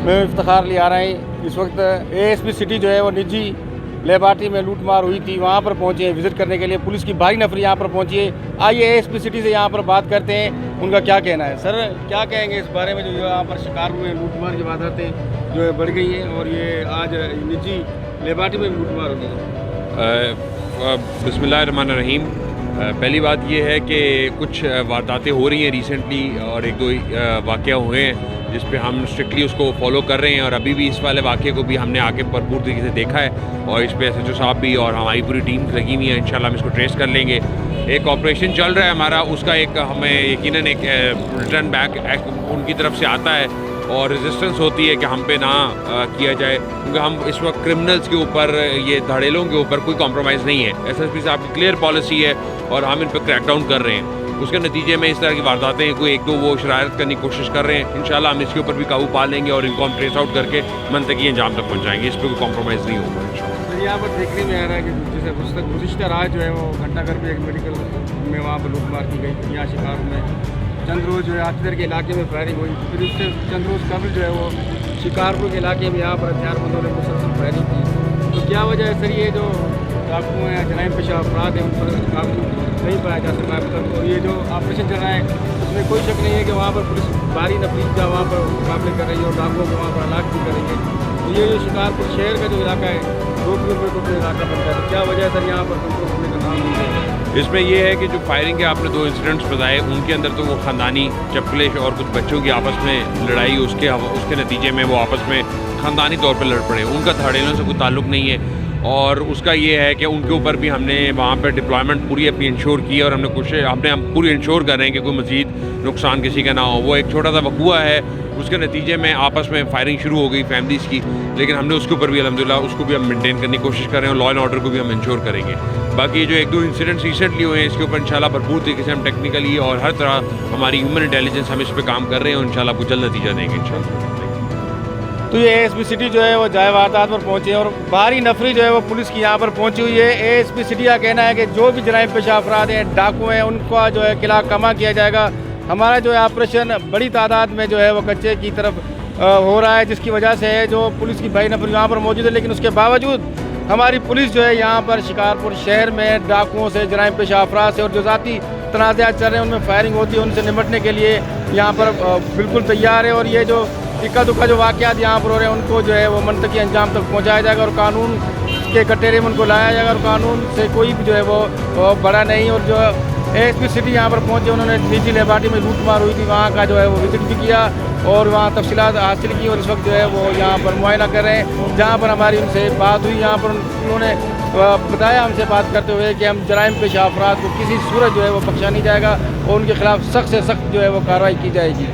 मैं इफ्तिखार ले आ रहे हैं। इस वक्त एएसपी सिटी जो है वो निजी लेबार्ट्री में लूटमार हुई थी, वहाँ पर पहुँचे हैं विज़िट करने के लिए। पुलिस की भारी नफरी यहाँ पर पहुँची है। आइए एएसपी सिटी से यहाँ पर बात करते हैं, उनका क्या कहना है। सर, क्या कहेंगे इस बारे में जो यहाँ पर शिकारपुर में लूटमार की वारदातें जो है बढ़ गई हैं और ये आज निजी लेबार्ट्री में लूटमार हो गई? बिस्मिल्लाहिर्रहमानिर्रहीम। पहली बात ये है कि कुछ वारदातें हो रही हैं रिसेंटली और एक दो वाक़या हुए हैं जिस पे हम स्ट्रिक्टली उसको फॉलो कर रहे हैं और अभी भी इस वाले वाक़े को भी हमने आके भरपूर तरीके से देखा है और इस पे SHO साहब भी और हमारी पूरी टीम लगी हुई है। इंशाल्लाह हम इसको ट्रेस कर लेंगे। एक ऑपरेशन चल रहा है हमारा, उसका एक हमें यकीनन एक रिटर्न बैक उनकी तरफ से आता है और रेजिस्टेंस होती है कि हम पे ना किया जाए, क्योंकि हम इस वक्त क्रिमिनल्स के ऊपर, ये धड़ेलों के ऊपर कोई कॉम्प्रोमाइज़ नहीं है। SSP साहब की क्लियर पॉलिसी है और हम इन पर क्रैकडाउन कर रहे हैं। उसके नतीजे में इस तरह की वारदातें कोई एक दो वो शरारत करने की कोशिश कर रहे हैं। इंशाल्लाह हम इसके ऊपर भी काबू पा लेंगे और इनको हम ट्रेस आउट करके मनतकी अंजाम तक पहुँचाएंगे। इस पर कोई कॉम्प्रोमाइज़ नहीं होगा इंशाल्लाह। यहाँ पर देखने में आ रहा है कि जैसे गुज़िश्ता रात जो है वो घंटाघर पे एक मेडिकल में वहाँ पर लूटमार की गई। यहाँ शिकारपुर में चंद रोज़ जो है आतिदर के इलाके में फायरिंग हुई, फिर उससे चंद रोज़ कबल जो है वो शिकारपुर के इलाके में यहाँ पर हथियारबंदों ने मुसलसल फायरिंग की। तो क्या वजह है सर, ये जो डाकू हैं, जराइम पेशा अफराद हैं, उन पर काबू नहीं पाया जा सका अब तक? और ये जो ऑपरेशन चल रहा है उसमें कोई शक नहीं है कि वहाँ पर पुलिस भारी नफरीदा वहाँ पर मुकाबले कर रही है और डाकुओं को वहाँ पर हलाक भी कर रही है। तो ये जो शिकारपुर शहर का जो इलाका है 2 किलोमीटर का इलाका बनता है, तो क्या वजह है सर यहाँ पर कंट्रोल करने का काम नहीं है? इसमें यह है कि जो फायरिंग के आपने 2 इंसिडेंट्स बताए, उनके अंदर तो वो ख़ानदानी चपकलेश और कुछ बच्चों की आपस में लड़ाई, उसके नतीजे में वो आपस में ख़ानदानी तौर पर लड़ पड़े। उनका धड़ेलों से कोई ताल्लुक़ नहीं है और उसका ये है कि उनके ऊपर भी हमने वहाँ पर डिप्लॉयमेंट पूरी अपनी इंश्योर की और हमने हम पूरी इंश्योर कर रहे हैं कि कोई मज़ीद नुकसान किसी का ना हो। वो एक छोटा सा वक़ूआ है, उसके नतीजे में आपस में फायरिंग शुरू हो गई फैमिलीज़ की, लेकिन हमने उसके ऊपर भी अल्हम्दुलिल्लाह उसको भी हम मेंटेन करने की कोशिश कर रहे हैं और लॉ एंड ऑर्डर को भी हम इंश्योर करेंगे। बाकी जो 1-2 इंसिडेंट्स रिसेंटली हुए हैं इसके ऊपर इंशाल्लाह भरपूर तरीके से हम टेक्निकली और हर तरह हमारी ह्यूमन इंटेलिजेंस हम इस पर काम कर रहे हैं और इंशाल्लाह कुछ जल्द नतीजा देंगे इंशाल्लाह। तो ये एएसपी सिटी जो है वो जाए वारदात पर पहुँचे और भारी नफरी जो है वो पुलिस की यहाँ पर पहुँची हुई है। एएसपी सिटी का कहना है कि जो भी जराइम पेशा अफराद हैं, डाकू हैं, उनका जो है किला कमा किया जाएगा। हमारा जो है ऑपरेशन बड़ी तादाद में जो है वो कच्चे की तरफ हो रहा है, जिसकी वजह से है जो पुलिस की भारी नफरी यहाँ पर मौजूद है। लेकिन उसके बावजूद हमारी पुलिस जो है यहाँ पर शिकारपुर शहर में डाकुओं से, जराइम पेशा अफराद से और जो ज़ाती तनाज़ात चल रहे हैं उनमें फायरिंग होती है, उनसे निपटने के लिए यहाँ पर बिल्कुल तैयार है। और ये जो इक्का दुक्का जो वाक़यात यहाँ पर हो रहे हैं उनको जो है वो मनतकी अंजाम तक पहुँचाया जाएगा और कानून के कटघरे में उनको लाया जाएगा और कानून से कोई भी जो है वो बड़ा नहीं। और जो एएसपी सिटी यहाँ पर पहुँचे, उन्होंने निजी लेबार्ट्री में लूटमार हुई थी, वहाँ का जो है वो विजिट भी किया और वहाँ तफसीलात हासिल की और इस वक्त जो है वो यहाँ पर मुआयना कर रहे हैं। जहाँ पर हमारी उनसे बात हुई, यहाँ पर उन्होंने बताया हमसे बात करते हुए कि हम जराइम पेशा अफराद को किसी सूरत जो है वो बख्शा नहीं जाएगा और उनके खिलाफ सख्त से सख्त जो है वो कार्रवाई की जाएगी।